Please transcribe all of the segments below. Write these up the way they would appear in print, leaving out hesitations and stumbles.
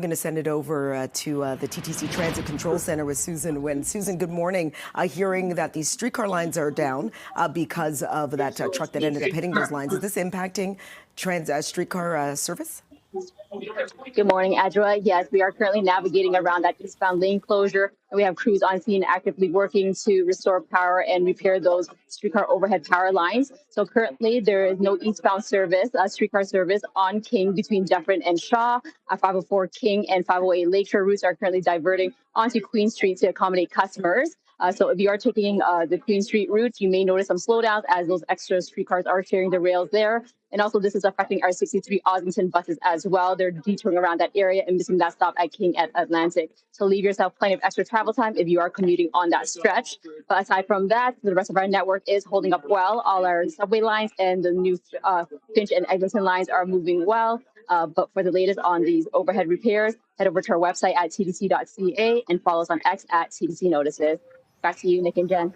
going to send it over to the TTC Transit Control Center with Susan Wynn. Susan, good morning. Hearing that these streetcar lines are down because of that truck that ended up hitting those lines. Is this impacting streetcar service? Good morning, Adra. Yes, we are currently navigating around that eastbound lane closure. We have crews on scene actively working to restore power and repair those streetcar overhead power lines. So currently there is no eastbound service, streetcar service on King between Jefferson and Shaw. 504 King and 508 Lakeshore routes are currently diverting onto Queen Street to accommodate customers. So if you are taking the Queen Street route, you may notice some slowdowns as those extra streetcars are sharing the rails there. And also this is affecting our 63 Ossington buses as well. They're detouring around that area and missing that stop at King at Atlantic. So leave yourself plenty of extra travel time if you are commuting on that stretch. But aside from that, the rest of our network is holding up well. All our subway lines and the new Finch and Eglinton lines are moving well. But for the latest on these overhead repairs, head over to our website at tdc.ca and follow us on X at TDC Notices. Back to you, Nick and Jen.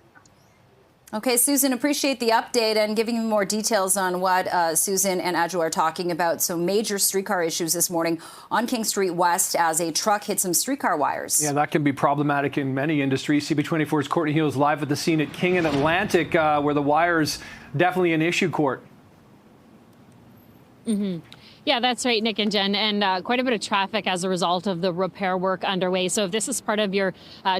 Okay, Susan, appreciate the update and giving me more details on what Susan and Adjo are talking about. So major streetcar issues this morning on King Street West as a truck hit some streetcar wires. Yeah, that can be problematic in many industries. CB24's Courtney Heels live at the scene at King and Atlantic, where the wires definitely an issue, Court. Yeah, that's right, Nick and Jen, and quite a bit of traffic as a result of the repair work underway. So if this is part of your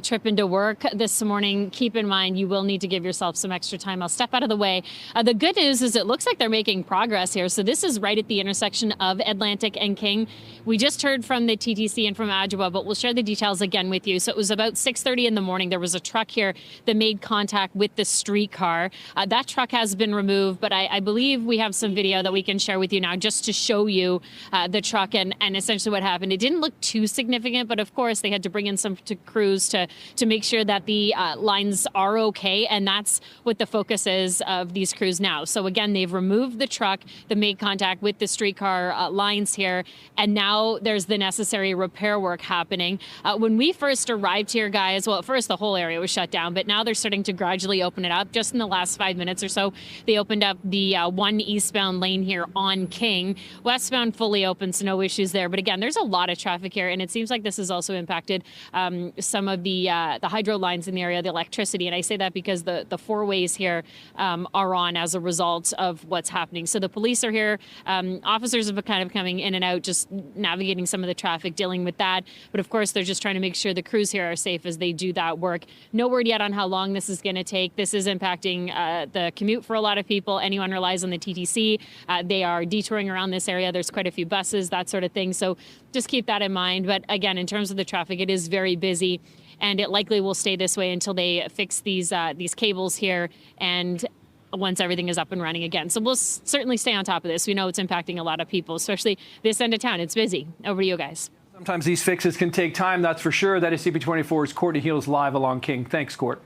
trip into work this morning, keep in mind you will need to give yourself some extra time. I'll step out of the way. The good news is it looks like they're making progress here. So this is right at the intersection of Atlantic and King. We just heard from the TTC and from Adjoa, but we'll share the details again with you. So it was about 6:30 in the morning. There was a truck here that made contact with the streetcar. That truck has been removed, but I believe we have some video that we can share with you now just to show you the truck and essentially what happened. It didn't look too significant, but of course they had to bring in some crews to make sure that the lines are okay, and that's what the focus is of these crews now. So again, they've removed the truck that made contact with the streetcar lines here, and now there's the necessary repair work happening. When we first arrived here, guys, well, at first the whole area was shut down, but now they're starting to gradually open it up. Just in the last 5 minutes or so, they opened up the one eastbound lane here on King. Westbound fully open, so no issues there. But again, there's a lot of traffic here, and it seems like this has also impacted some of the hydro lines in the area, the electricity. And I say that because the four ways here are on as a result of what's happening. So the police are here. Officers have been kind of coming in and out, just navigating some of the traffic, dealing with that. But of course, they're just trying to make sure the crews here are safe as they do that work. No word yet on how long this is going to take. This is impacting the commute for a lot of people. Anyone relies on the TTC. They are detouring around this area. There's quite a few buses, that sort of thing. So just keep that in mind. But again, in terms of the traffic, it is very busy, and it likely will stay this way until they fix these cables here, and once everything is up and running again. So we'll certainly stay on top of this. We know it's impacting a lot of people, especially this end of town. It's busy. Over to you guys. Sometimes these fixes can take time, that's for sure. That is CB24's Courtney Heels live along King. Thanks, Court.